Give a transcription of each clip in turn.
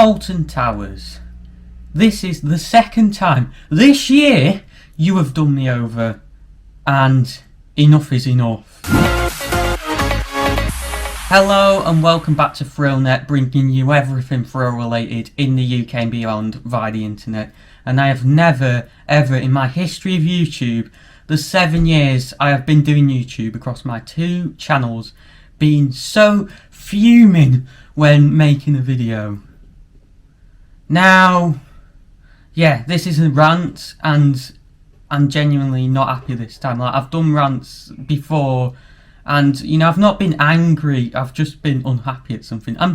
Alton Towers, this is the second time this year you have done me over, and enough is enough. Hello and welcome back to ThrillNet, bringing you everything thrill related in the UK and beyond via the internet. And I have never ever in my history of YouTube, the 7 years I have been doing YouTube across my two channels, been so fuming when making a video. Now, yeah, this is a rant, and I'm genuinely not happy this time. Like, I've done rants before, and you know, I've not been angry. I've just been unhappy at something. I'm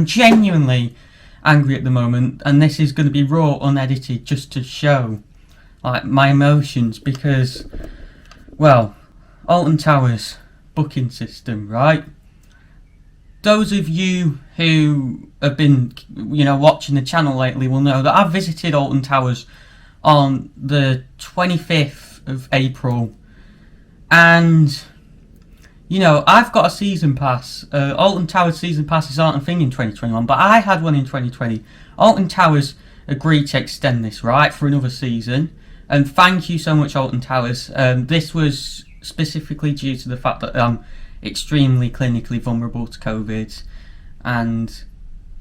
genuinely angry at the moment, and this is going to be raw, unedited, just to show like my emotions. Because, well, Alton Towers booking system, right? Those of you who have been, you know, watching the channel lately will know that I visited Alton Towers on the 25th of April, and you know, I've got a season pass. Alton Towers season passes aren't a thing in 2021, but I had one in 2020. Alton Towers agreed to extend this, right, for another season, and thank you so much, Alton Towers. This was specifically due to the fact that I'm extremely clinically vulnerable to COVID, and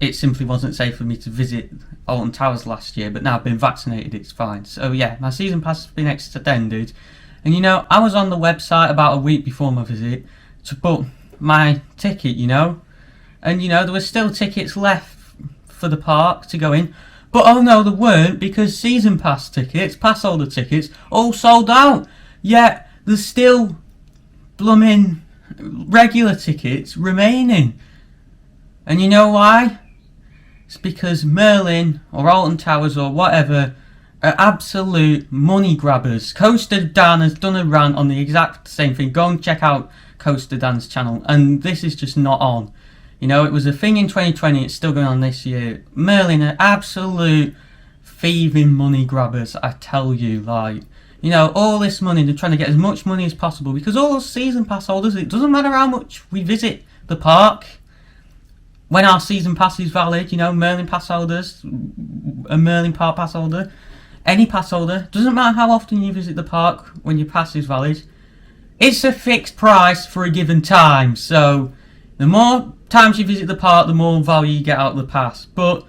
it simply wasn't safe for me to visit Alton Towers last year, but now I've been vaccinated, it's fine. So yeah, my season pass has been extended, and you know, I was on the website about a week before my visit to book my ticket, you know, and you know, there were still tickets left for the park to go in, but oh no, there weren't, because season pass tickets, pass holder tickets, all sold out. Yet there's still blooming regular tickets remaining. And you know why? It's because Merlin or Alton Towers or whatever are absolute money grabbers. Coaster Dan has done a rant on the exact same thing. Go and check out Coaster Dan's channel, and this is just not on. You know, it was a thing in 2020, it's still going on this year. Merlin are absolute thieving money grabbers, I tell you. Like, you know, all this money, they're trying to get as much money as possible, because all those season pass holders, it doesn't matter how much we visit the park. When our season pass is valid, you know, Merlin pass holders, a Merlin park pass holder, any pass holder, doesn't matter how often you visit the park when your pass is valid, it's a fixed price for a given time. So the more times you visit the park, the more value you get out of the pass. But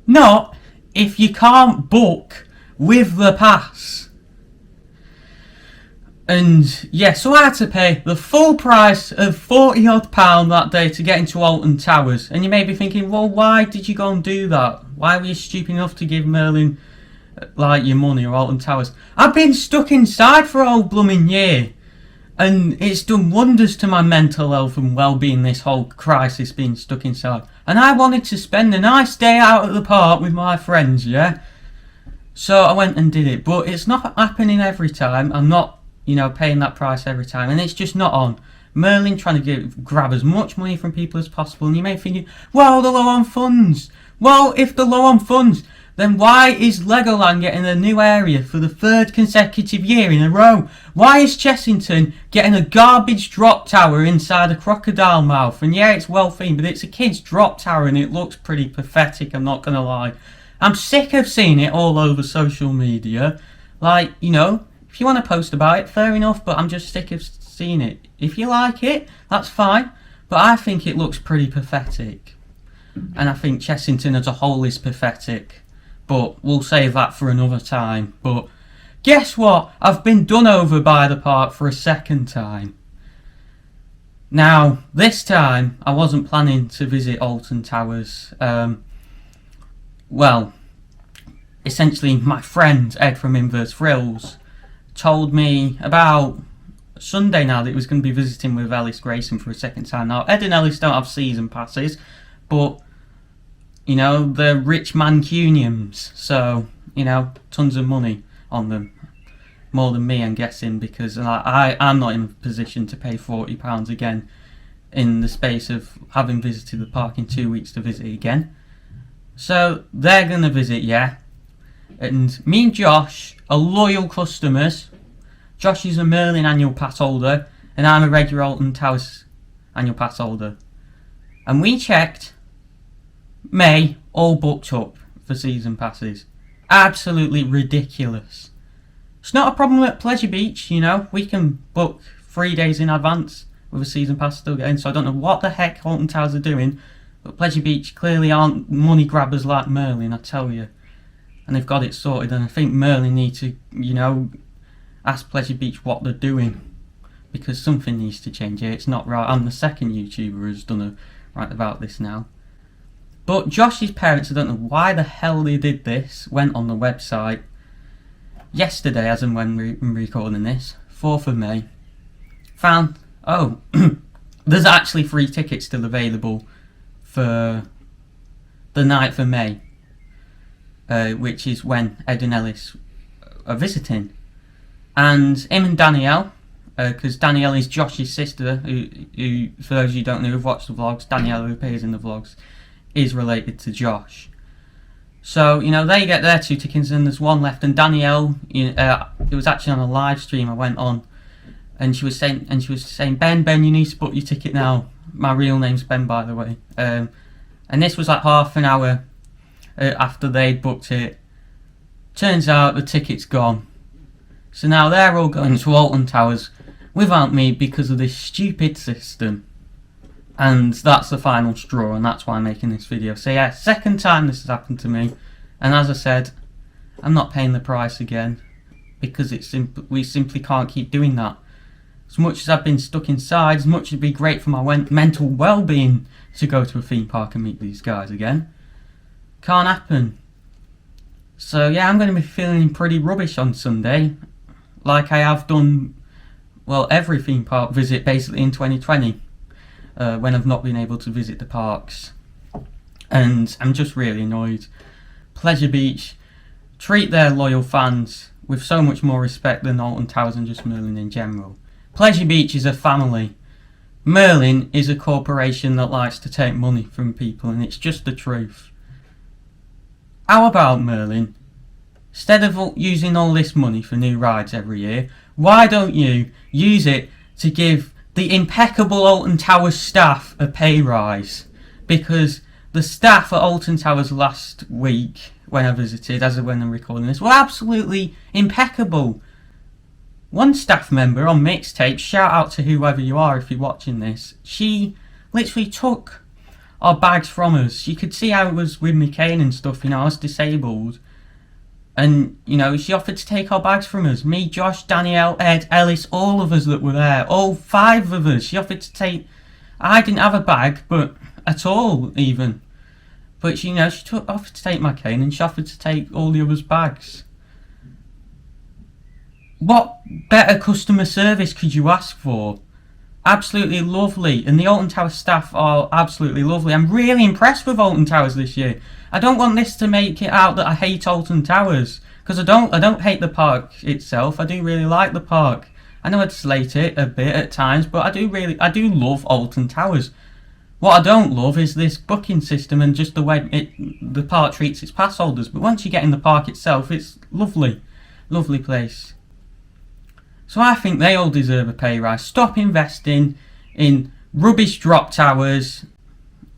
not if you can't book with the pass. And yeah, so I had to pay the full price of £40 odd that day to get into Alton Towers. And you may be thinking, well, why did you go and do that? Why were you stupid enough to give Merlin like your money or Alton Towers? I've been stuck inside for a whole blooming year, and it's done wonders to my mental health and well-being, this whole crisis, being stuck inside. And I wanted to spend a nice day out at the park with my friends, yeah? So I went and did it, but it's not happening every time. I'm not, you know, paying that price every time, and it's just not on. Merlin trying to grab as much money from people as possible, and you may think, well, they're low on funds. Well, if they're low on funds, then why is Legoland getting a new area for the third consecutive year in a row? Why is Chessington getting a garbage drop tower inside a crocodile mouth? And yeah, it's well themed, but it's a kid's drop tower and it looks pretty pathetic, I'm not gonna lie. I'm sick of seeing it all over social media. Like, you know, if you want to post about it, fair enough, but I'm just sick of seeing it. If you like it, that's fine, but I think it looks pretty pathetic. And I think Chessington as a whole is pathetic. But we'll save that for another time. But guess what? I've been done over by the park for a second time. Now, this time, I wasn't planning to visit Alton Towers. Well, essentially, my friend, Ed from Thrills, told me about Sunday now that he was going to be visiting with Ellis Grayson for a second time. Now, Ed and Ellis don't have season passes, but you know, they're rich Mancunians, so, you know, tons of money on them. More than me, I'm guessing, because I'm not in a position to pay £40 again in the space of having visited the park in 2 weeks to visit again. So, they're going to visit, yeah. And me and Josh are loyal customers. Josh is a Merlin annual pass holder, and I'm a regular Alton Towers annual pass holder. And we checked May all booked up for season passes. Absolutely ridiculous. It's not a problem at Pleasure Beach, you know. We can book 3 days in advance with a season pass still getting. So I don't know what the heck Alton Towers are doing, but Pleasure Beach clearly aren't money grabbers like Merlin, I tell you. And they've got it sorted, and I think Merlin need to, you know, ask Pleasure Beach what they're doing, because something needs to change here. It's not right. I'm the second YouTuber who's done a rant about this now. But Josh's parents, I don't know why the hell they did this, went on the website yesterday, as and when I'm recording this, 4th of May, found, oh, there's actually 3 tickets still available for the 9th of May, which is when Ed and Ellis are visiting. And him and Danielle, because Danielle is Josh's sister, who, for those of you who don't know who've watched the vlogs, Danielle, who appears in the vlogs, is related to Josh. So, you know, they get their 2 tickets and there's 1 left. And Danielle, it was actually on a live stream I went on, and she was saying, Ben, you need to book your ticket now. My real name's Ben, by the way. And this was like half an hour after they'd booked it. Turns out the ticket's gone. So now they're all going to Alton Towers without me because of this stupid system. And that's the final straw, and that's why I'm making this video. So yeah, second time this has happened to me. And as I said, I'm not paying the price again, because we simply can't keep doing that. As much as I've been stuck inside, as much as it'd be great for my mental well-being to go to a theme park and meet these guys again, can't happen. So yeah, I'm going to be feeling pretty rubbish on Sunday, like I have done, well, every theme park visit basically in 2020, when I've not been able to visit the parks. And I'm just really annoyed. Pleasure Beach treat their loyal fans with so much more respect than Alton Towers and just Merlin in general. Pleasure Beach is a family. Merlin is a corporation that likes to take money from people, and it's just the truth. How about Merlin? Instead of using all this money for new rides every year, why don't you use it to give the impeccable Alton Towers staff a pay rise? Because the staff at Alton Towers last week, when I visited, as of when I'm recording this, were absolutely impeccable. One staff member on Mixtape, shout out to whoever you are if you're watching this, she literally took our bags from us. She could see how it was with me cane and stuff, you know, I was disabled. And, you know, she offered to take our bags from us. Me, Josh, Danielle, Ed, Ellis, all of us that were there. All 5 of us. She offered to take... I didn't have a bag, but at all, even. But, she, you know, she offered to take my cane, and she offered to take all the others' bags. What better customer service could you ask for? Absolutely lovely. And the Alton Towers staff are absolutely lovely. I'm really impressed with Alton Towers this year. I don't want this to make it out that I hate Alton Towers, because I don't hate the park itself. I do really like the park. I know I'd slate it a bit at times, but I do love Alton Towers. What I don't love is this booking system and just the way the park treats its pass holders. But once you get in the park itself, it's lovely. Lovely place. So I think they all deserve a pay rise. Stop investing in rubbish drop towers,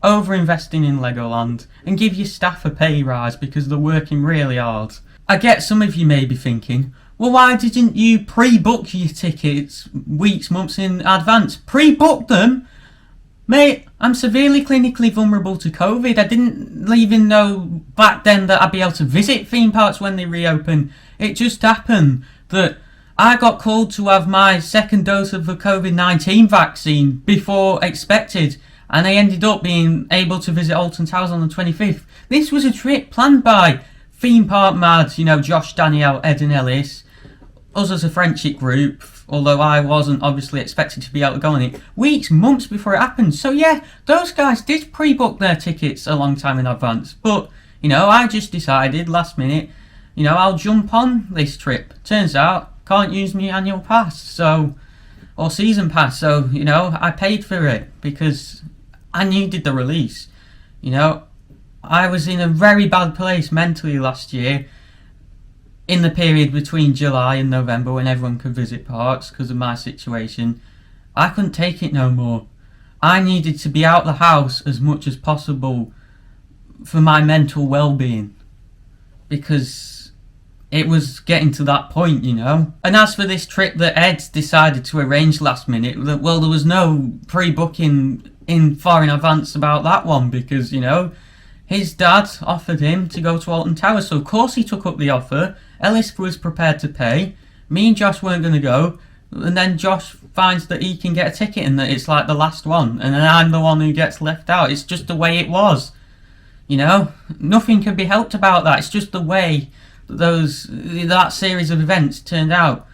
over-investing in Legoland, and give your staff a pay rise because they're working really hard. I get some of you may be thinking, well, why didn't you pre-book your tickets weeks, months in advance? Pre-book them? Mate, I'm severely clinically vulnerable to COVID. I didn't even know back then that I'd be able to visit theme parks when they reopen. It just happened that I got called to have my 2nd dose of the COVID-19 vaccine before expected, and I ended up being able to visit Alton Towers on the 25th. This was a trip planned by theme park mads, you know, Josh, Danielle, Ed and Ellis, us as a friendship group, although I wasn't obviously expected to be able to go on it, weeks, months before it happened. So yeah, those guys did pre-book their tickets a long time in advance, but, you know, I just decided last minute, you know, I'll jump on this trip. Turns out, can't use my annual pass, or season pass, so, you know, I paid for it because I needed the release. You know, I was in a very bad place mentally last year, in the period between July and November when everyone could visit parks because of my situation. I couldn't take it no more. I needed to be out the house as much as possible for my mental well-being, because it was getting to that point, you know. And as for this trip that Ed decided to arrange last minute, well, there was no pre-booking in far in advance about that one, because, you know, his dad offered him to go to Alton Towers, so of course he took up the offer. Ellis was prepared to pay. Me and Josh weren't going to go, and then Josh finds that he can get a ticket and that it's like the last one, and then I'm the one who gets left out. It's just the way it was, you know. Nothing can be helped about that. It's just the way that series of events turned out.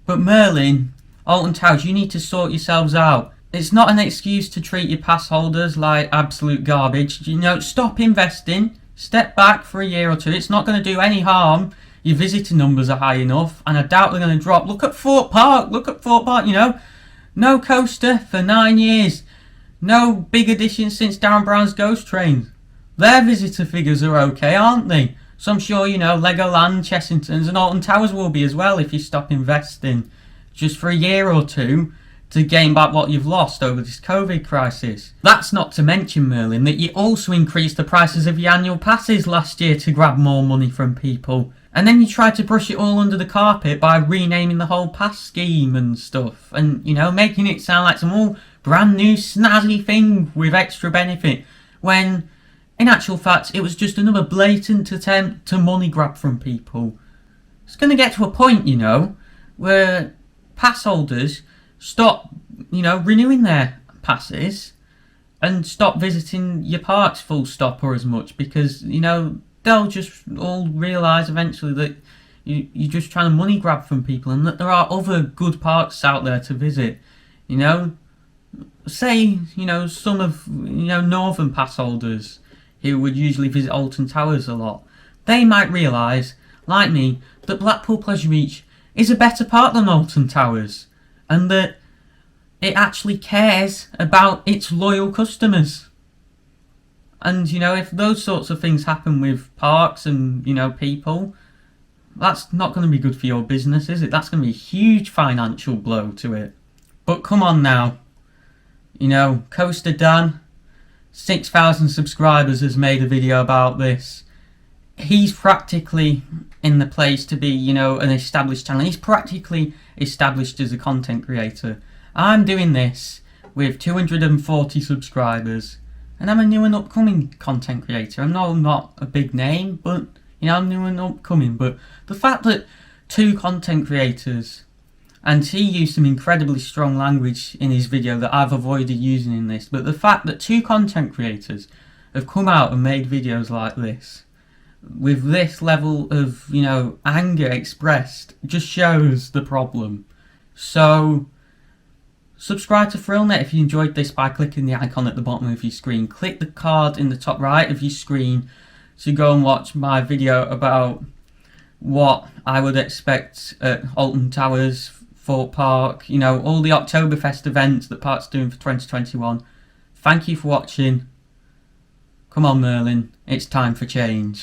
But Merlin, Alton Towers, you need to sort yourselves out. It's not an excuse to treat your pass holders like absolute garbage. You know, stop investing, step back for a year or two. It's not going to do any harm. Your visitor numbers are high enough, and I doubt they're going to drop. Look at Fort Park, you know. No coaster for 9 years. No big additions since Darren Brown's Ghost Train. Their visitor figures are okay, aren't they? So I'm sure, you know, Legoland, Chessingtons and Alton Towers will be as well if you stop investing just for a year or two to gain back what you've lost over this COVID crisis. That's not to mention, Merlin, that you also increased the prices of your annual passes last year to grab more money from people. And then you tried to brush it all under the carpet by renaming the whole pass scheme and stuff. And, you know, making it sound like some all brand new snazzy thing with extra benefit. When, in actual fact, it was just another blatant attempt to money grab from people. It's going to get to a point, you know, where pass holders stop, you know, renewing their passes and stop visiting your parks full stop or as much, because, you know, they'll just all realise eventually that you're just trying to money grab from people, and that there are other good parks out there to visit. You know, say, you know, some of, you know, northern pass holders who would usually visit Alton Towers a lot, they might realise, like me, that Blackpool Pleasure Beach is a better park than Alton Towers, and that it actually cares about its loyal customers. And, you know, if those sorts of things happen with parks and, you know, people, that's not going to be good for your business, is it? That's going to be a huge financial blow to it. But come on now. You know, Coaster Dan, 6,000 subscribers, has made a video about this. He's practically in the place to be, you know, an established channel. He's practically established as a content creator. I'm doing this with 240 subscribers. And I'm a new and upcoming content creator. I'm not a big name, but, you know, I'm new and upcoming. But the fact that two content creators, and he used some incredibly strong language in his video that I've avoided using in this, but the fact that two content creators have come out and made videos like this, with this level of, you know, anger expressed, just shows the problem. So subscribe to ThrillNet if you enjoyed this by clicking the icon at the bottom of your screen. Click the card in the top right of your screen to go and watch my video about what I would expect at Alton Towers, Fort Park, you know, all the Oktoberfest events that Park's doing for 2021. Thank you for watching. Come on, Merlin, it's time for change.